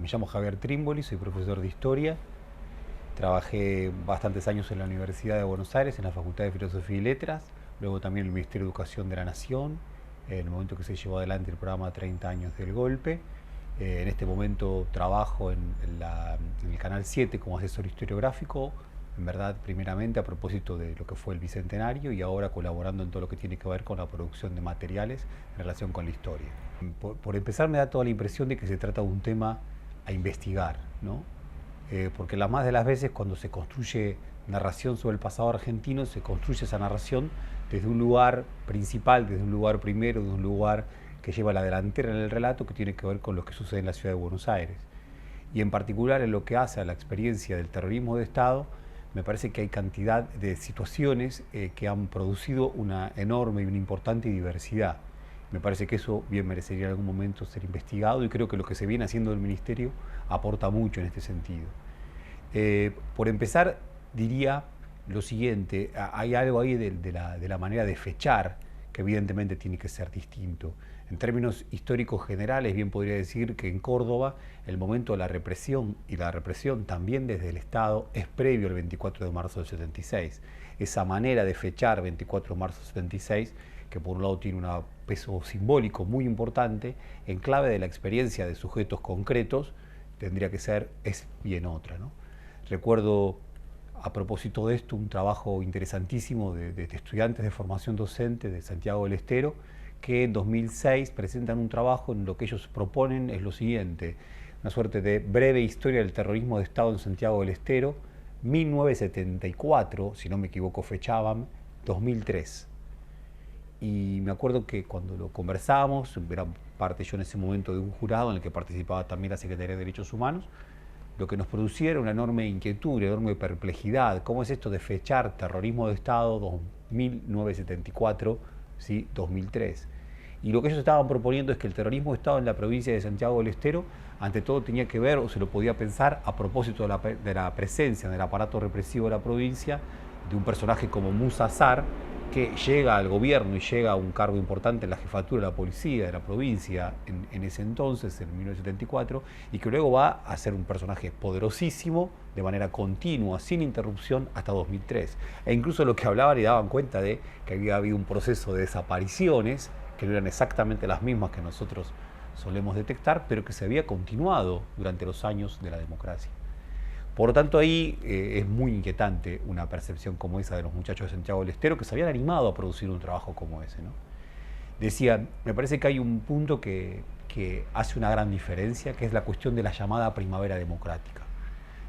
Me llamo Javier Trimboli, soy profesor de Historia. Trabajé bastantes años en la Universidad de Buenos Aires, en la Facultad de Filosofía y Letras, luego también en el Ministerio de Educación de la Nación, en el momento que se llevó adelante el programa 30 años del golpe. En este momento trabajo en el Canal 7 como asesor historiográfico, en verdad primeramente a propósito de lo que fue el Bicentenario y ahora colaborando en todo lo que tiene que ver con la producción de materiales en relación con la historia. Por empezar, me da toda la impresión de que se trata de un tema a investigar, ¿no? Porque las más de las veces cuando se construye narración sobre el pasado argentino, se construye esa narración desde un lugar principal, desde un lugar primero, desde un lugar que lleva la delantera en el relato, que tiene que ver con lo que sucede en la ciudad de Buenos Aires. Y en particular en lo que hace a la experiencia del terrorismo de Estado, me parece que hay cantidad de situaciones que han producido una enorme y una importante diversidad. Me parece que eso bien merecería en algún momento ser investigado y creo que lo que se viene haciendo del Ministerio aporta mucho en este sentido. Por empezar, diría lo siguiente, hay algo ahí de la manera de fechar que evidentemente tiene que ser distinto. En términos históricos generales, bien podría decir que en Córdoba el momento de la represión, y la represión también desde el Estado, es previo al 24 de marzo del 76. Esa manera de fechar 24 de marzo del 76, que por un lado tiene un peso simbólico muy importante, en clave de la experiencia de sujetos concretos, tendría que ser, es bien otra, ¿no? Recuerdo, a propósito de esto, un trabajo interesantísimo de estudiantes de formación docente de Santiago del Estero, que en 2006 presentan un trabajo en lo que ellos proponen es lo siguiente, una suerte de breve historia del terrorismo de Estado en Santiago del Estero, 1974, si no me equivoco fechaban, 2003. Y me acuerdo que cuando lo conversábamos, era parte yo en ese momento de un jurado en el que participaba también la Secretaría de Derechos Humanos, lo que nos producía era una enorme inquietud, una enorme perplejidad. ¿Cómo es esto de fechar terrorismo de Estado 1974, ¿sí? 2003? Y lo que ellos estaban proponiendo es que el terrorismo de Estado en la provincia de Santiago del Estero, ante todo tenía que ver, o se lo podía pensar, a propósito de la presencia del aparato represivo de la provincia, de un personaje como Musa Sar, que llega al gobierno y llega a un cargo importante en la jefatura de la policía de la provincia en ese entonces, en 1974, y que luego va a ser un personaje poderosísimo de manera continua, sin interrupción, hasta 2003. E incluso lo que hablaban y daban cuenta de que había habido un proceso de desapariciones, que no eran exactamente las mismas que nosotros solemos detectar, pero que se había continuado durante los años de la democracia. Por lo tanto, ahí es muy inquietante una percepción como esa de los muchachos de Santiago del Estero que se habían animado a producir un trabajo como ese, ¿no? Decía, me parece que hay un punto que hace una gran diferencia, que es la cuestión de la llamada primavera democrática.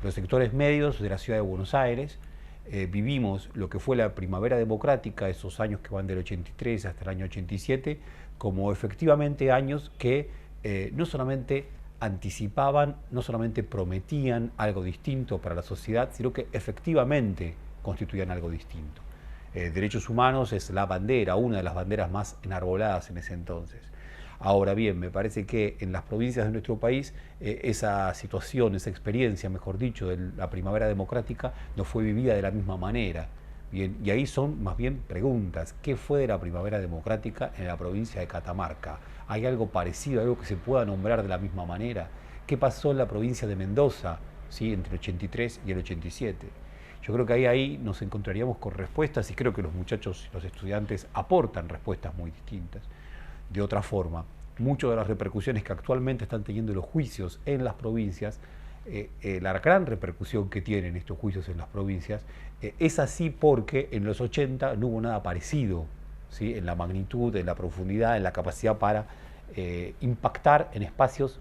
Los sectores medios de la ciudad de Buenos Aires vivimos lo que fue la primavera democrática, esos años que van del 83 hasta el año 87, como efectivamente años que no solamente anticipaban, no solamente prometían algo distinto para la sociedad, sino que efectivamente constituían algo distinto. Derechos humanos es la bandera, una de las banderas más enarboladas en ese entonces. Ahora bien, me parece que en las provincias de nuestro país esa situación, esa experiencia, mejor dicho, de la primavera democrática no fue vivida de la misma manera. Bien, y ahí son más bien preguntas. ¿Qué fue de la primavera democrática en la provincia de Catamarca? ¿Hay algo parecido, algo que se pueda nombrar de la misma manera? ¿Qué pasó en la provincia de Mendoza, ¿sí? Entre el 83 y el 87? Yo creo que ahí nos encontraríamos con respuestas y creo que los muchachos, los estudiantes aportan respuestas muy distintas. De otra forma, muchas de las repercusiones que actualmente están teniendo los juicios en las provincias, la gran repercusión que tienen estos juicios en las provincias, es así porque en los 80 no hubo nada parecido, ¿sí? En la magnitud, en la profundidad, en la capacidad para impactar en espacios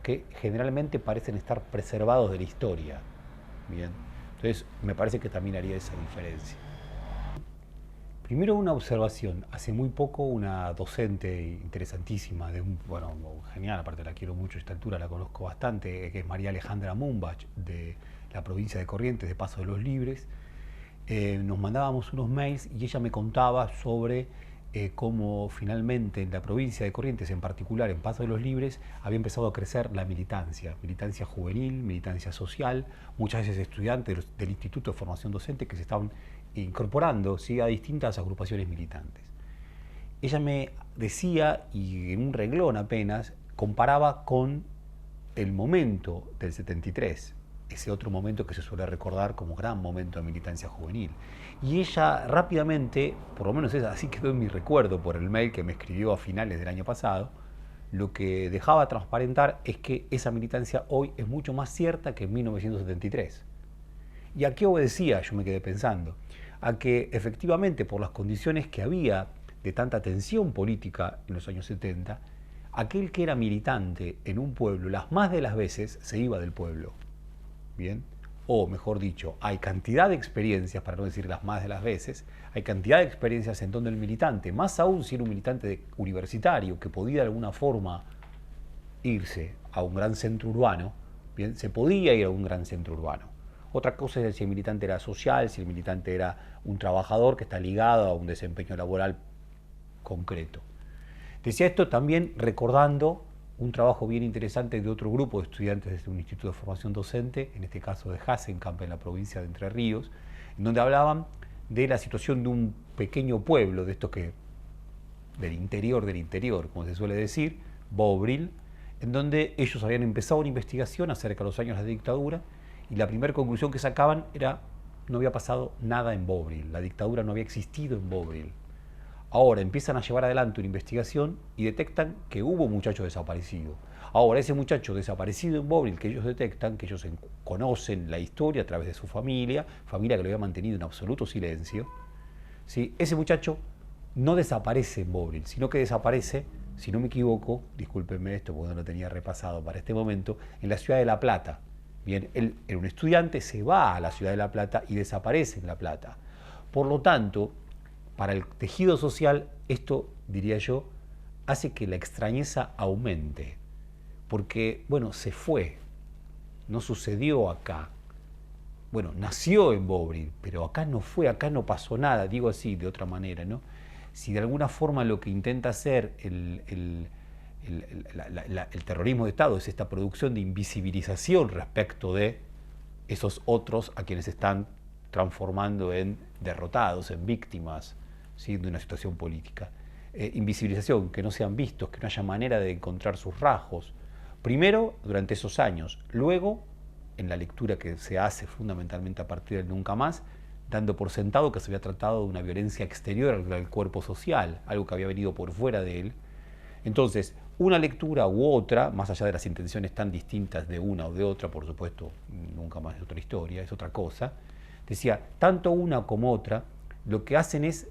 que generalmente parecen estar preservados de la historia. Bien, entonces me parece que también haría esa diferencia. Primero una observación. Hace muy poco una docente interesantísima, bueno, genial, aparte la quiero mucho a esta altura, la conozco bastante, que es María Alejandra Mumbach, de la provincia de Corrientes, de Paso de los Libres. Nos mandábamos unos mails y ella me contaba sobre cómo finalmente en la provincia de Corrientes, en particular en Paso de los Libres, había empezado a crecer la militancia juvenil, militancia social, muchas veces estudiantes del Instituto de Formación Docente que se estaban incorporando, ¿sí?, a distintas agrupaciones militantes. Ella me decía, y en un renglón apenas, comparaba con el momento del 73, ese otro momento que se suele recordar como gran momento de militancia juvenil. Y ella rápidamente, por lo menos así quedó en mi recuerdo por el mail que me escribió a finales del año pasado, lo que dejaba transparentar es que esa militancia hoy es mucho más cierta que en 1973. ¿Y a qué obedecía? Yo me quedé pensando. A que efectivamente por las condiciones que había de tanta tensión política en los años 70, aquel que era militante en un pueblo, las más de las veces se iba del pueblo. ¿Bien? O mejor dicho, hay cantidad de experiencias, para no decir las más de las veces, hay cantidad de experiencias en donde el militante, más aún si era un militante universitario que podía de alguna forma irse a un gran centro urbano, ¿bien? Se podía ir a un gran centro urbano. Otra cosa es si el militante era social, si el militante era un trabajador que está ligado a un desempeño laboral concreto. Decía esto también recordando un trabajo bien interesante de otro grupo de estudiantes de un instituto de formación docente, en este caso de Hasenkamp, en la provincia de Entre Ríos, en donde hablaban de la situación de un pequeño pueblo, de estos que del interior, como se suele decir, Bobril, en donde ellos habían empezado una investigación acerca de los años de la dictadura, y la primera conclusión que sacaban era: no había pasado nada en Bobril, la dictadura no había existido en Bobril. Ahora empiezan a llevar adelante una investigación y detectan que hubo un muchacho desaparecido. Ahora, ese muchacho desaparecido en Bobril que ellos detectan, que ellos conocen la historia a través de su familia que lo había mantenido en absoluto silencio, ¿sí? Ese muchacho no desaparece en Bobril, sino que desaparece, si no me equivoco, discúlpenme esto porque no lo tenía repasado para este momento, en la ciudad de La Plata. Bien, él era un estudiante, se va a la ciudad de La Plata y desaparece en La Plata. Por lo tanto, para el tejido social, esto, diría yo, hace que la extrañeza aumente. Porque, bueno, se fue, no sucedió acá. Bueno, nació en Bobril, pero acá no fue, acá no pasó nada, digo así, de otra manera, ¿no? Si de alguna forma lo que intenta hacer el terrorismo de Estado es esta producción de invisibilización respecto de esos otros a quienes están transformando en derrotados, en víctimas, ¿sí?, de una situación política. Invisibilización, que no sean vistos, que no haya manera de encontrar sus rasgos. Primero, durante esos años. Luego, en la lectura que se hace fundamentalmente a partir del Nunca Más, dando por sentado que se había tratado de una violencia exterior al cuerpo social, algo que había venido por fuera de él. Entonces, una lectura u otra, más allá de las intenciones tan distintas de una o de otra, por supuesto, Nunca Más es otra historia, es otra cosa, decía, tanto una como otra, lo que hacen es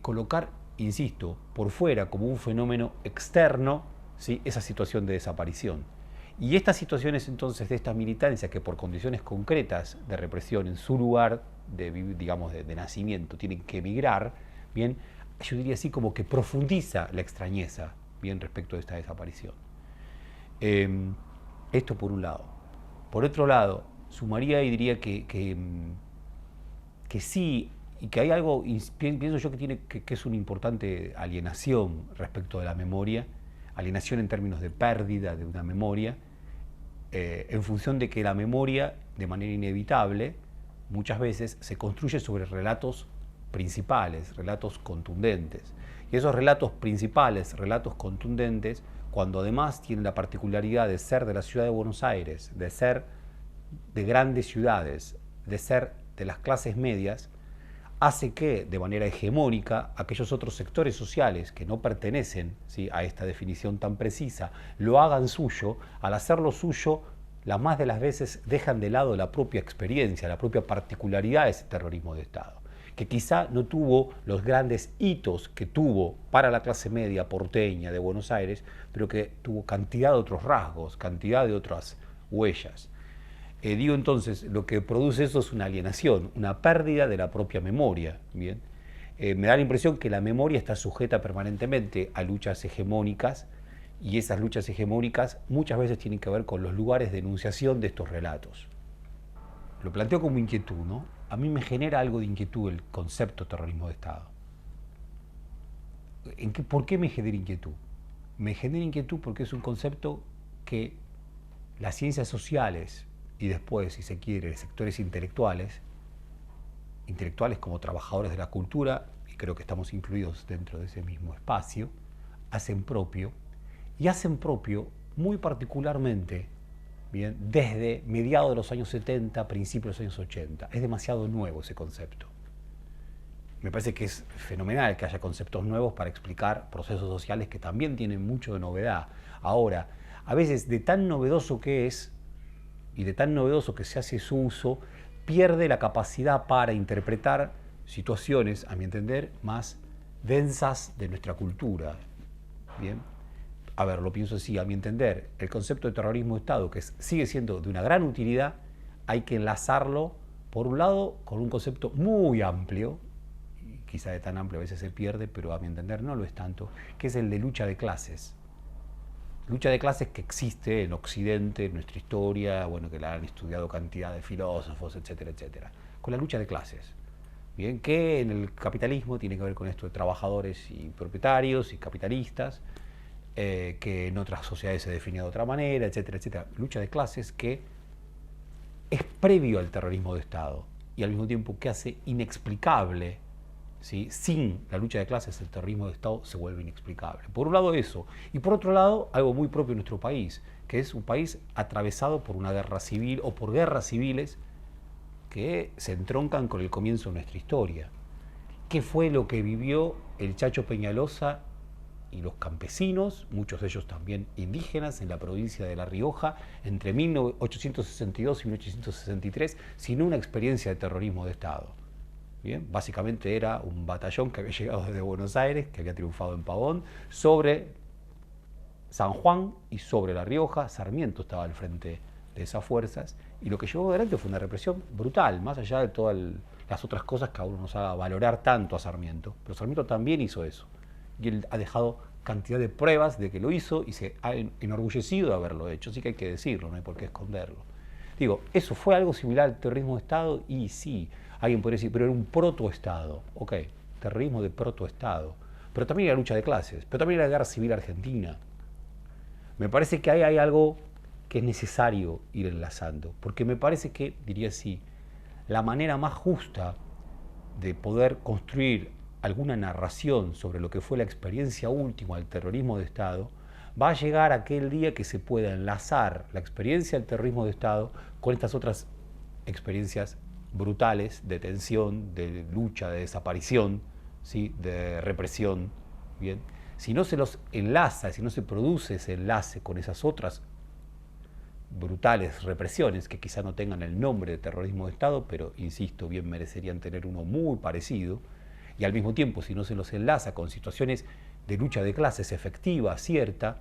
colocar, insisto, por fuera como un fenómeno externo, ¿sí?, esa situación de desaparición. Y estas situaciones entonces de esta militancia que por condiciones concretas de represión en su lugar de nacimiento tienen que emigrar, bien, yo diría así como que profundiza la extrañeza, bien, respecto de esta desaparición. Esto por un lado. Por otro lado, sumaría y diría que sí, y que hay algo, pienso yo, que es una importante alienación respecto de la memoria, alienación en términos de pérdida de una memoria, en función de que la memoria, de manera inevitable, muchas veces se construye sobre relatos principales, relatos contundentes. Y esos relatos principales, relatos contundentes, cuando además tienen la particularidad de ser de la ciudad de Buenos Aires, de ser de grandes ciudades, de ser de las clases medias, hace que, de manera hegemónica, aquellos otros sectores sociales que no pertenecen, ¿sí?, a esta definición tan precisa, lo hagan suyo. Al hacerlo suyo, las más de las veces dejan de lado la propia experiencia, la propia particularidad de ese terrorismo de Estado, que quizá no tuvo los grandes hitos que tuvo para la clase media porteña de Buenos Aires, pero que tuvo cantidad de otros rasgos, cantidad de otras huellas. Digo entonces, lo que produce eso es una alienación, una pérdida de la propia memoria. ¿Bien? Me da la impresión que la memoria está sujeta permanentemente a luchas hegemónicas, y esas luchas hegemónicas muchas veces tienen que ver con los lugares de enunciación de estos relatos. Lo planteo como inquietud, ¿no? A mí me genera algo de inquietud el concepto terrorismo de Estado. ¿Por qué me genera inquietud? Me genera inquietud porque es un concepto que las ciencias sociales, y después, si se quiere, sectores intelectuales como trabajadores de la cultura, y creo que estamos incluidos dentro de ese mismo espacio, hacen propio, y hacen propio muy particularmente bien, desde mediados de los años 70, principios de los años 80. Es demasiado nuevo ese concepto. Me parece que es fenomenal que haya conceptos nuevos para explicar procesos sociales que también tienen mucho de novedad. Ahora, a veces de tan novedoso que es y de tan novedoso que se hace su uso, pierde la capacidad para interpretar situaciones, a mi entender, más densas de nuestra cultura. Bien, a ver, lo pienso así, a mi entender, el concepto de terrorismo de Estado, que sigue siendo de una gran utilidad, hay que enlazarlo, por un lado, con un concepto muy amplio, y quizá de tan amplio a veces se pierde, pero a mi entender no lo es tanto, que es el de lucha de clases. Lucha de clases que existe en Occidente, en nuestra historia, bueno, que la han estudiado cantidad de filósofos, etcétera, etcétera. Con la lucha de clases. Bien, que en el capitalismo tiene que ver con esto de trabajadores y propietarios y capitalistas, que en otras sociedades se define de otra manera, etcétera, etcétera. Lucha de clases que es previo al terrorismo de Estado y al mismo tiempo que hace inexplicable, ¿sí? Sin la lucha de clases el terrorismo de Estado se vuelve inexplicable. Por un lado eso, y por otro lado algo muy propio de nuestro país, que es un país atravesado por una guerra civil o por guerras civiles que se entroncan con el comienzo de nuestra historia. ¿Qué fue lo que vivió el Chacho Peñalosa y los campesinos, muchos de ellos también indígenas, en la provincia de La Rioja, entre 1862 y 1863, sino una experiencia de terrorismo de Estado? Bien, básicamente era un batallón que había llegado desde Buenos Aires, que había triunfado en Pavón, sobre San Juan y sobre La Rioja. Sarmiento estaba al frente de esas fuerzas, y lo que llevó adelante fue una represión brutal, más allá de todas las otras cosas que a uno nos haga valorar tanto a Sarmiento. Pero Sarmiento también hizo eso, y él ha dejado cantidad de pruebas de que lo hizo y se ha enorgullecido de haberlo hecho, así que hay que decirlo, no hay por qué esconderlo. Digo, ¿eso fue algo similar al terrorismo de Estado? Y sí, alguien podría decir, pero era un protoestado. Ok, terrorismo de protoestado. Pero también era lucha de clases, pero también era la guerra civil argentina. Me parece que ahí hay algo que es necesario ir enlazando, porque me parece que, diría así, la manera más justa de poder construir alguna narración sobre lo que fue la experiencia última del terrorismo de Estado va a llegar aquel día que se pueda enlazar la experiencia del terrorismo de Estado con estas otras experiencias brutales de tensión, de lucha, de desaparición, ¿sí? De represión. Bien, si no se los enlaza, si no se produce ese enlace con esas otras brutales represiones, que quizá no tengan el nombre de terrorismo de Estado, pero insisto, bien merecerían tener uno muy parecido, y al mismo tiempo, si no se los enlaza con situaciones de lucha de clases efectiva, cierta,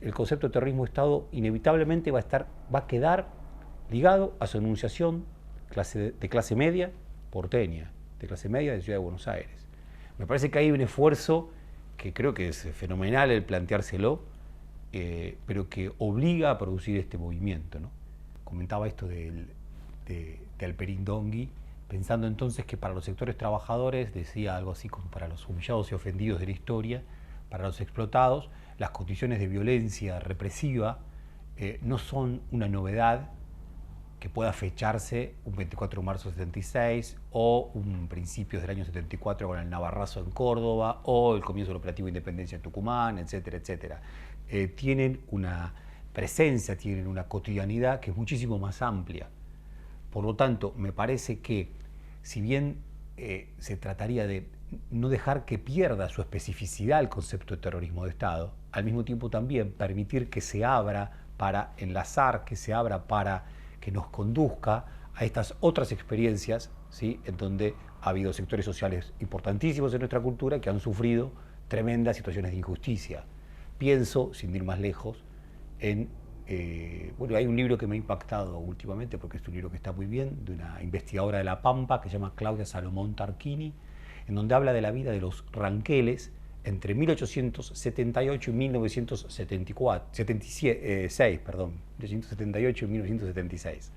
el concepto de terrorismo de Estado inevitablemente va a quedar ligado a su enunciación de clase media porteña, de clase media de Ciudad de Buenos Aires. Me parece que hay un esfuerzo que creo que es fenomenal el planteárselo, pero que obliga a producir este movimiento, ¿no? Comentaba esto de Alperín Dongui, pensando entonces que para los sectores trabajadores, decía algo así como para los humillados y ofendidos de la historia, para los explotados, las condiciones de violencia represiva no son una novedad que pueda fecharse un 24 de marzo de 76 o un principios del año 74 con el Navarrazo en Córdoba o el comienzo del operativo Independencia en Tucumán, etcétera, etcétera. Tienen una presencia, tienen una cotidianidad que es muchísimo más amplia. Por lo tanto, me parece que si bien se trataría de no dejar que pierda su especificidad el concepto de terrorismo de Estado, al mismo tiempo también permitir que se abra para enlazar, que se abra para que nos conduzca a estas otras experiencias, ¿sí? En donde ha habido sectores sociales importantísimos en nuestra cultura que han sufrido tremendas situaciones de injusticia. Pienso, sin ir más lejos, en... bueno, hay un libro que me ha impactado últimamente, porque es un libro que está muy bien, de una investigadora de La Pampa que se llama Claudia Salomón Tarquini, en donde habla de la vida de los ranqueles entre 1878 y 1976, perdón, 1978 y 1976.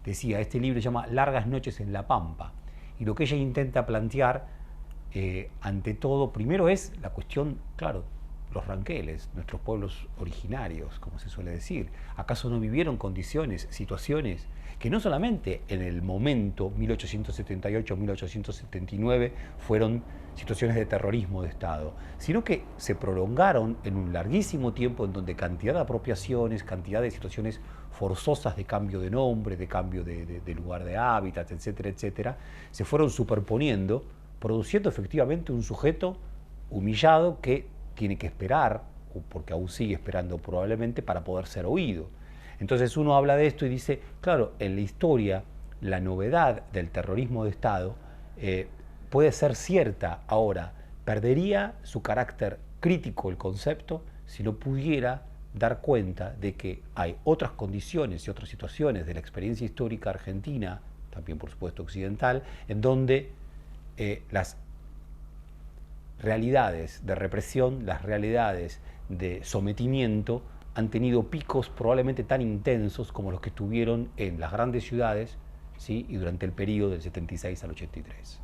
Decía, este libro se llama Largas noches en La Pampa, y lo que ella intenta plantear, ante todo, primero es la cuestión, claro, los ranqueles, nuestros pueblos originarios, como se suele decir. ¿Acaso no vivieron condiciones, situaciones que no solamente en el momento 1878-1879 fueron situaciones de terrorismo de Estado, sino que se prolongaron en un larguísimo tiempo en donde cantidad de apropiaciones, cantidad de situaciones forzosas de cambio de nombre, de cambio de lugar de hábitat, etcétera, etcétera, se fueron superponiendo, produciendo efectivamente un sujeto humillado que tiene que esperar, o porque aún sigue esperando probablemente, para poder ser oído. Entonces uno habla de esto y dice, claro, en la historia la novedad del terrorismo de Estado puede ser cierta. Ahora, perdería su carácter crítico el concepto si no pudiera dar cuenta de que hay otras condiciones y otras situaciones de la experiencia histórica argentina, también por supuesto occidental, en donde las realidades de represión, las realidades de sometimiento han tenido picos probablemente tan intensos como los que tuvieron en las grandes ciudades, ¿sí? Y durante el periodo del 76 al 83.